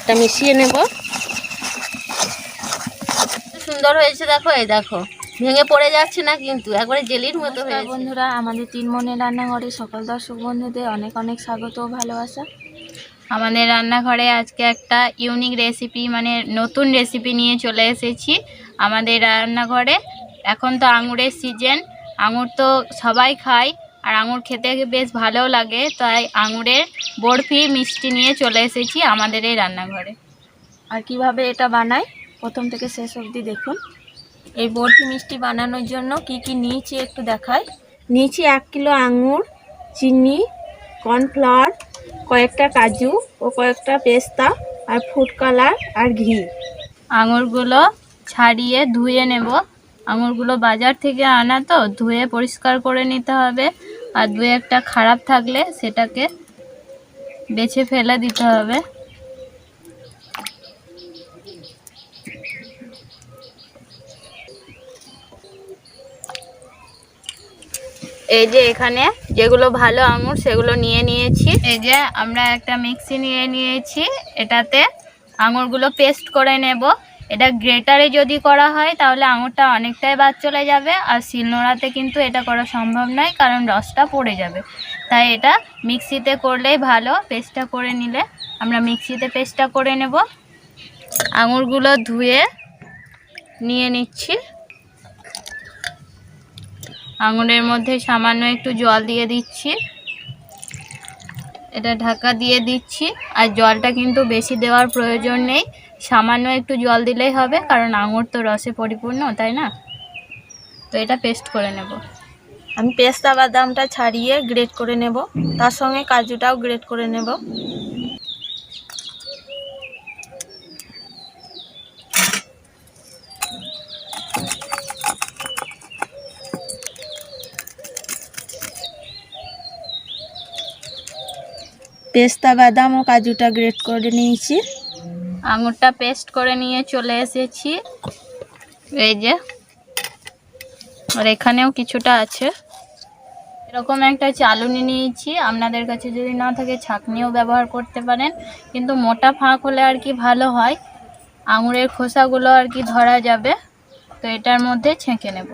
আঙুরটা মিশিয়ে নেব। সুন্দর হয়েছে দেখো, এই দেখো ভেঙে পড়ে যাচ্ছে না, কিন্তু একবারে জেলির মতো হয়েছে। বন্ধুরা, আমাদের তিন মনের রান্নাঘরে সকল দর্শক বন্ধুদের অনেক অনেক স্বাগত ও ভালোবাসা। আমাদের রান্নাঘরে আজকে একটা ইউনিক রেসিপি, মানে নতুন রেসিপি নিয়ে চলে এসেছি আমাদের রান্নাঘরে। এখন তো আঙুরের সিজন, আঙুর তো সবাই খায় আর আঙুর খেতে বেশ ভালোও লাগে, তাই আঙুরের বরফি মিষ্টি নিয়ে চলে এসেছি আমাদের এই রান্নাঘরে। আর কিভাবে এটা বানাই প্রথম থেকে শেষ অবধি দেখুন। এই বরফি মিষ্টি বানানোর জন্য কি কি নিয়েছি একটু দেখাই। নিয়েছি 1 কিলো আঙুর, চিনি, কর্নফ্লাওয়ার, কয়েকটা কাজু ও কয়েকটা পেস্তা, আর ফুড কালার আর ঘি। আঙুরগুলো ছাড়িয়ে ধুয়ে নেব। আঙুরগুলো বাজার থেকে আনা তো, ধুয়ে পরিষ্কার করে নিতে হবে। আর 2-1টা খারাপ থাকলে সেটাকে বেছে ফেলে দিতে হবে। এই যে এখানে যেগুলো ভালো আঙুর সেগুলো নিয়ে নিয়েছি। এই যে আমরা একটা মিক্সি নিয়ে নিয়েছি, এটাতে আঙুরগুলো পেস্ট করে নেব। এটা গ্রেটারে যদি করা হয় তাহলে আঙুরটা অনেকটাই বাদ চলে যাবে, আর শিলনোড়াতে কিন্তু এটা করা সম্ভব নয়, কারণ রসটা পড়ে যাবে। তাই এটা মিক্সিতে করলেই ভালো। পেস্টটা করে নিলে আমরা মিক্সিতে পেস্টটা করে নেব। আঙুরগুলো ধুয়ে নিয়ে নিচ্ছি। আঙুরের মধ্যে সামান্য একটু জল দিয়ে দিচ্ছি, এটা ঢাকা দিয়ে দিচ্ছি। আর জলটা কিন্তু বেশি দেওয়ার প্রয়োজন নেই, সামান্য একটু জল দিলেই হবে, কারণ আঙুর তো রসে পরিপূর্ণ, তাই না? তো এটা পেস্ট করে নেব। আমি পেস্তা বাদামটা ছাড়িয়ে গ্রেট করে নেব, তার সঙ্গে কাজুটাও গ্রেট করে নেব। পেস্তা বাদাম ও কাজুটা গ্রেট করে নিয়েছি। আঙুরটা পেস্ট করে নিয়ে চলে এসেছি। এই যে, আর এখানেও কিছুটা আছে। এরকম একটা চালুনি নিয়েছি, আপনাদের কাছে যদি না থাকে ছাঁকনিও ব্যবহার করতে পারেন, কিন্তু মোটা ফাঁক হলে আর কি ভালো হয়, আঙুরের খোসাগুলো আর কি ধরা যাবে। তো এটার মধ্যে ছেঁকে নেব।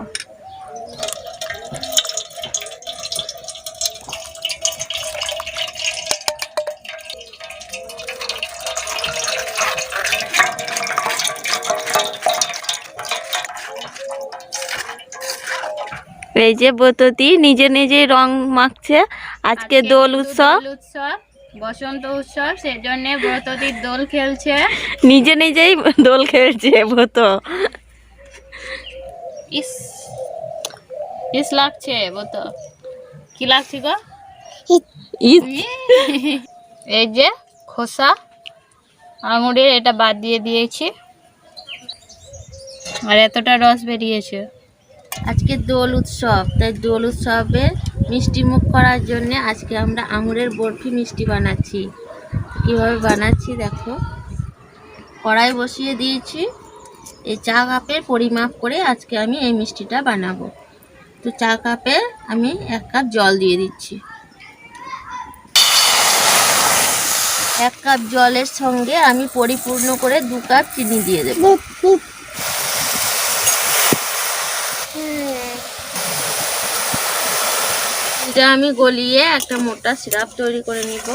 এই যে বততি নিজে নিজেই রং মাখছে। আজকে দোল উৎসব, বসন্ত উৎসব, সেজন্য ব্রততির দোল খেলছে। নিজে নিজেই দোল খেলছে ব্রত। ইস ইস লাগছে ব্রত, কি লাগছে গো? এই যে খোসা আঙুরের, এটা বাদ দিয়ে দিয়েছি, আর এতটা রস বেরিয়েছে। আজকে দোল উৎসব, তাই দোল উৎসবের মিষ্টি মুখ করার জন্য আজকে আমরা আঙুরের বরফি মিষ্টি বানাচ্ছি। কীভাবে বানাচ্ছি দেখো। কড়াই বসিয়ে দিয়েছি, এই চা কাপের পরিমাপ করে আজকে আমি এই মিষ্টিটা বানাবো। তো চা কাপে আমি 1 কাপ জল দিয়ে দিচ্ছি। 1 কাপ জলের সঙ্গে আমি পরিপূর্ণ করে 2 কাপ চিনি দিয়ে দেব। এটা আমি গলিয়ে একটা মোটা সিরাপ তৈরি করে নিব।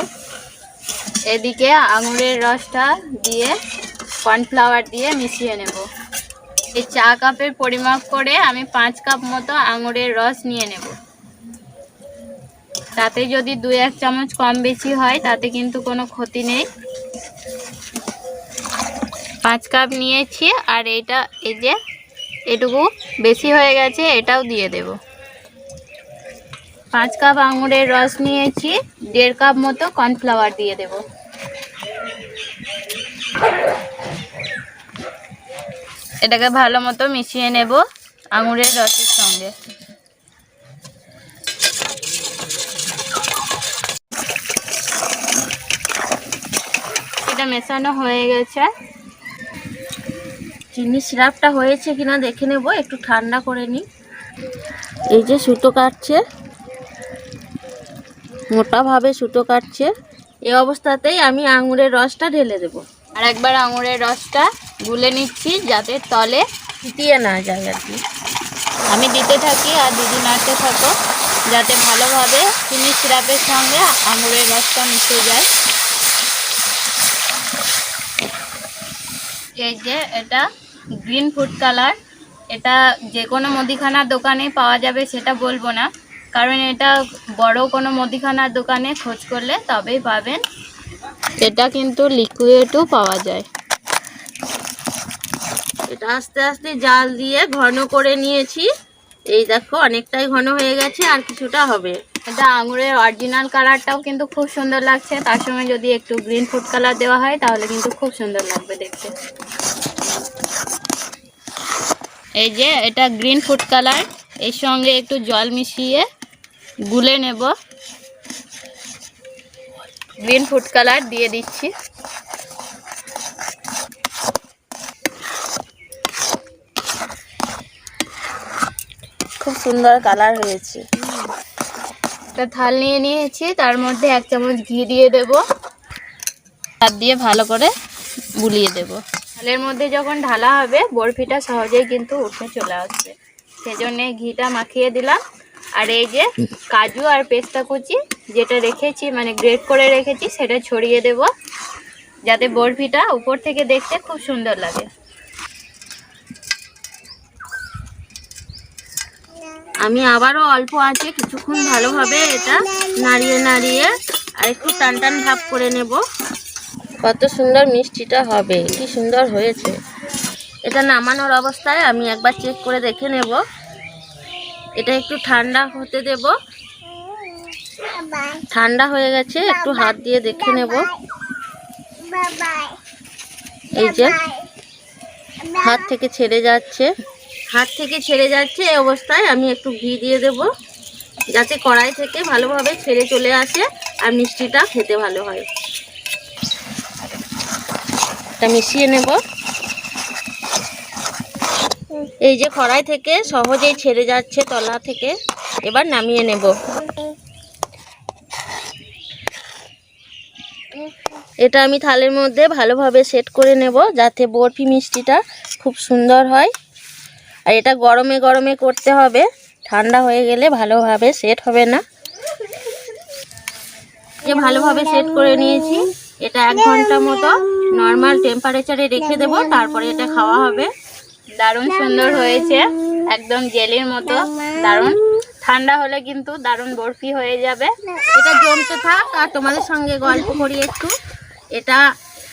এদিকে আঙুরের রসটা দিয়ে কর্নফ্লাওয়ার দিয়ে মিশিয়ে নেব। এই চা কাপের পরিমাপ করে আমি 5 কাপ মতো আঙুরের রস নিয়ে নেব। তাতে যদি 2-1 চামচ কম বেশি হয় তাতে কিন্তু কোনো ক্ষতি নেই। 5 কাপ নিয়েছি, আর এইটা এই যে এটুকু বেশি হয়ে গেছে, এটাও দিয়ে দেব। 5 কাপ আঙুরের রস নিয়েছি, 1.5 কাপ মতো কর্নফ্লাওয়ার দিয়ে দেব। এটাকে ভালো মতো মিশিয়ে নেব আঙুরের রসের সঙ্গে। এটা মেশানো হয়ে গেছে। চিনি সিরাপটা হয়েছে কিনা দেখে নেব, একটু ঠান্ডা করে নিই। এই যে সুতো কাটছে, মোটাভাবে সুতো কাটছে। এই অবস্থাতেই আমি আঙুরের রসটা ঢেলে দেব। আর একবার আঙুরের রসটা গুলে নিচ্ছি যাতে তলে ফুটিয়ে না যায় আর কি। আমি দিতে থাকি আর দিদি নাড়তে থাকো যাতে ভালোভাবে চিনি সিরাপের সঙ্গে আঙুরের রসটা মিশে যায়। এই যে এটা গ্রিন ফুড কালার, এটা যে কোনো মুদিখানার দোকানে পাওয়া যাবে সেটা বলবো না, কারণ এটা বড় কোনো মুদিখানার দোকানে খোঁজ করলে তবেই পাবেন। এটা কিন্তু লিকুইডও পাওয়া যায়। এটা আস্তে আস্তে জাল দিয়ে ঘন করে নিয়েছি। এই দেখো অনেকটাই ঘন হয়ে গেছে, আর কিছুটা হবে। এটা আঙুরের অরিজিনাল কালারটাও কিন্তু খুব সুন্দর লাগছে, তার সঙ্গে যদি একটু গ্রিন ফুড কালার দেওয়া হয় তাহলে কিন্তু খুব সুন্দর লাগবে দেখতে। এই যে এটা গ্রিন ফুড কালার, এর সঙ্গে একটু জল মিশিয়ে গুলে নেব। গ্রিন ফুড কালার দিয়ে দিচ্ছি। খুব সুন্দর কালার হয়েছে। একটা থাল নিয়ে নিয়েছি, তার মধ্যে 1 চামচ ঘি দিয়ে দেব, হাত দিয়ে ভালো করে বুলিয়ে দেব। থালের মধ্যে যখন ঢালা হবে বরফিটা সহজেই কিন্তু উঠে চলে আসবে, সেজন্য ঘিটা মাখিয়ে দিলাম। আর এই যে কাজু আর পেস্তা কুচি যেটা রেখেছি, মানে গ্রেট করে রেখেছি, সেটা ছড়িয়ে দেব যাতে বরফিটা উপর থেকে দেখতে খুব সুন্দর লাগে। আমি আবারও অল্প আছে কিছুক্ষণ ভালোভাবে এটা নাড়িয়ে নাড়িয়ে আর একটু টান টান ভাব করে নেব। কত সুন্দর মিষ্টিটা হবে, কি সুন্দর হয়েছে। এটা নামানোর অবস্থায় আমি একবার চেক করে দেখে নেব। এটা একটু ঠান্ডা হতে দেব। ঠান্ডা হয়ে গেছে, একটু হাত দিয়ে দেখে নেব। এই যে হাত থেকে ছেড়ে যাচ্ছে, হাত থেকে ছেড়ে যাচ্ছে। এই অবস্থায় আমি একটু ঘি দিয়ে দেব যাতে কড়াই থেকে ভালোভাবে ছেড়ে চলে আসে আর মিষ্টিটা খেতে ভালো হয়। এটা মিশিয়ে নেব। এই যে কড়াই থেকে সহজেই ছেড়ে যাচ্ছে তলা থেকে, এবার নামিয়ে নেব। এটা আমি থালের মধ্যে ভালোভাবে সেট করে নেব যাতে বরফি মিষ্টিটা খুব সুন্দর হয়। আর এটা গরমে গরমে করতে হবে, ঠান্ডা হয়ে গেলে ভালোভাবে সেট হবে না। যে ভালোভাবে সেট করে নিয়েছি, এটা 1 ঘন্টা মতো নর্মাল টেম্পারেচারে রেখে দেব, তারপরে এটা খাওয়া হবে। দারুণ সুন্দর হয়েছে, একদম জেলির মতো দারুণ। ঠান্ডা হলে কিন্তু দারুণ বরফি হয়ে যাবে। এটা জমতে থাক আর তোমাদের সঙ্গে গল্প করি একটু। এটা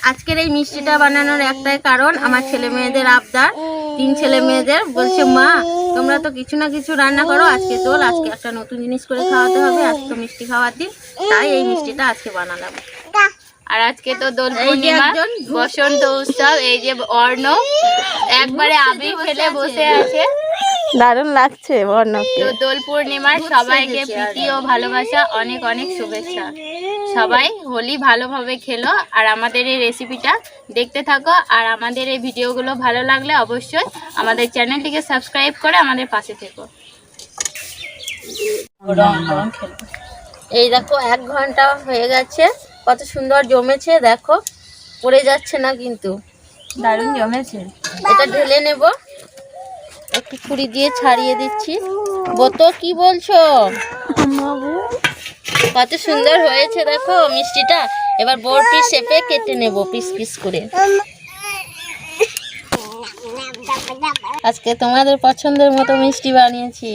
আজকের এই মিষ্টিটা বানানোর একটাই কারণ, আমার ছেলে মেয়েদের আবদার। 3 ছেলে মেয়েদের বলছে, মা তোমরা তো কিছু না কিছু রান্না করো, আজকে চল, আজকে একটা নতুন জিনিস করে খাওয়াতে হবে, আজকে মিষ্টি খাওয়ার দিন, তাই এই মিষ্টিটা আজকে বানালাম। আর আজকে তো দোল পূর্ণিমা, বসন্ত উৎসব। এই যে অর্ণব একবারে আবির ফেলে বসে আছে, দারুণ লাগছে অর্ণবকে। তো দোল পূর্ণিমার সবাইকে প্রীতি ও ভালোবাসা, অনেক অনেক শুভেচ্ছা। সবাই হোলি ভালোভাবে খেলো আর আমাদের এই রেসিপিটা দেখতে থাকো। আর আমাদের এই ভিডিওগুলো ভালো লাগলে অবশ্যই আমাদের চ্যানেলটিকে সাবস্ক্রাইব করে আমাদের পাশে থেকো। এই দেখো 1 ঘন্টা হয়ে গেছে, কত সুন্দর জমেছে, দেখো পড়ে যাচ্ছে না কিন্তু, দারুণ জমেছে। এটা ঢেলে নেব, একটু ছুরি দিয়ে ছাড়িয়ে দিচ্ছি। বতো কি বলছো? কত সুন্দর হয়েছে দেখো মিষ্টিটা। এবার বরফি শেপে কেটে নেব পিস পিস করে। আজকে তোমাদের পছন্দের মতো মিষ্টি বানিয়েছি।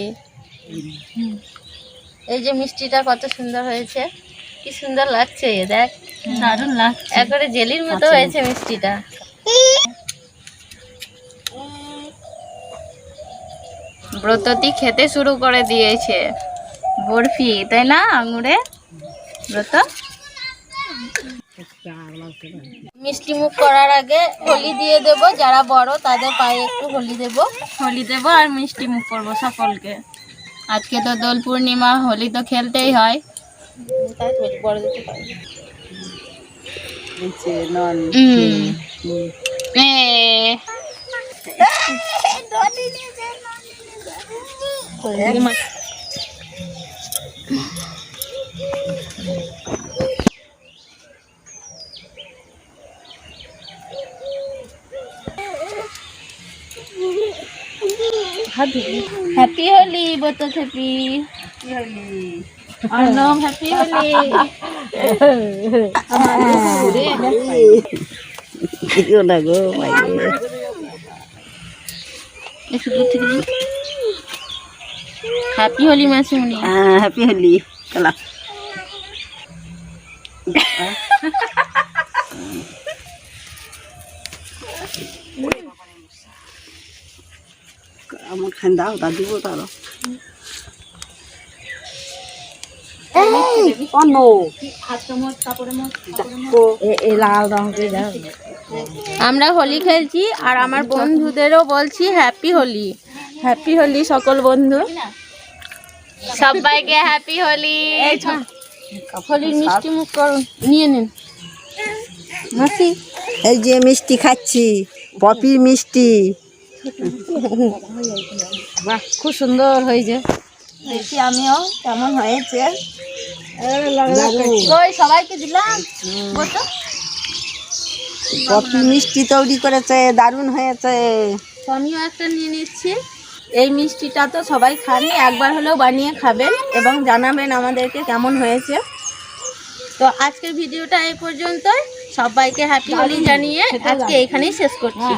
এই যে মিষ্টিটা কত সুন্দর হয়েছে, কি সুন্দর লাগছে, দেখ দারুণ লাগছে, একবারে জেলির মতো হয়েছে মিষ্টিটা। ব্রততি খেতে শুরু করে দিয়েছে বরফি, তাই না আঙুরে ব্রত? মিষ্টি মুখ করার আগে হোলি দিয়ে দেব, যারা বড় তাদের পায়ে একটু হোলি দেব। হোলি দেবো আর মিষ্টি মুখ করবো সকলকে। আজকে তো দোল পূর্ণিমা, হোলি তো খেলতেই হয়। তাই তো বড় দিতে পারি। হ্যাপি হোলি বোতল happy Arnab happy Holi happy Holi মাসিমণি। হ্যাপি হোলি চলা আমার খান দাও তা দিব তারও আমরা হোলি খেলছি আর আমার বন্ধুদেরও বলছি হ্যাপি হোলি। হ্যাপি হোলি সকল বন্ধু, সবাইকে হ্যাপি হোলি। হোলির মিষ্টি মুখ করুন, নিয়ে নিন মাসি। এই যে মিষ্টি খাচ্ছি, পপির মিষ্টি। বাহ খুব সুন্দর হয়েছে। দেখি আমিও কেমন হয়েছে। ওই সবাইকে দিলাম পপি মিষ্টি তৈরি করেছে, দারুণ হয়েছে। আমিও একটা নিয়ে নিচ্ছি। এই মিষ্টিটা তো সবাই খাননি, একবার হলেও বানিয়ে খাবেন এবং জানাবেন আমাদেরকে কেমন হয়েছে। তো আজকের ভিডিওটা এই পর্যন্তই। সবাইকে হ্যাপি হোলি জানিয়ে আজকে এখানেই শেষ করছি।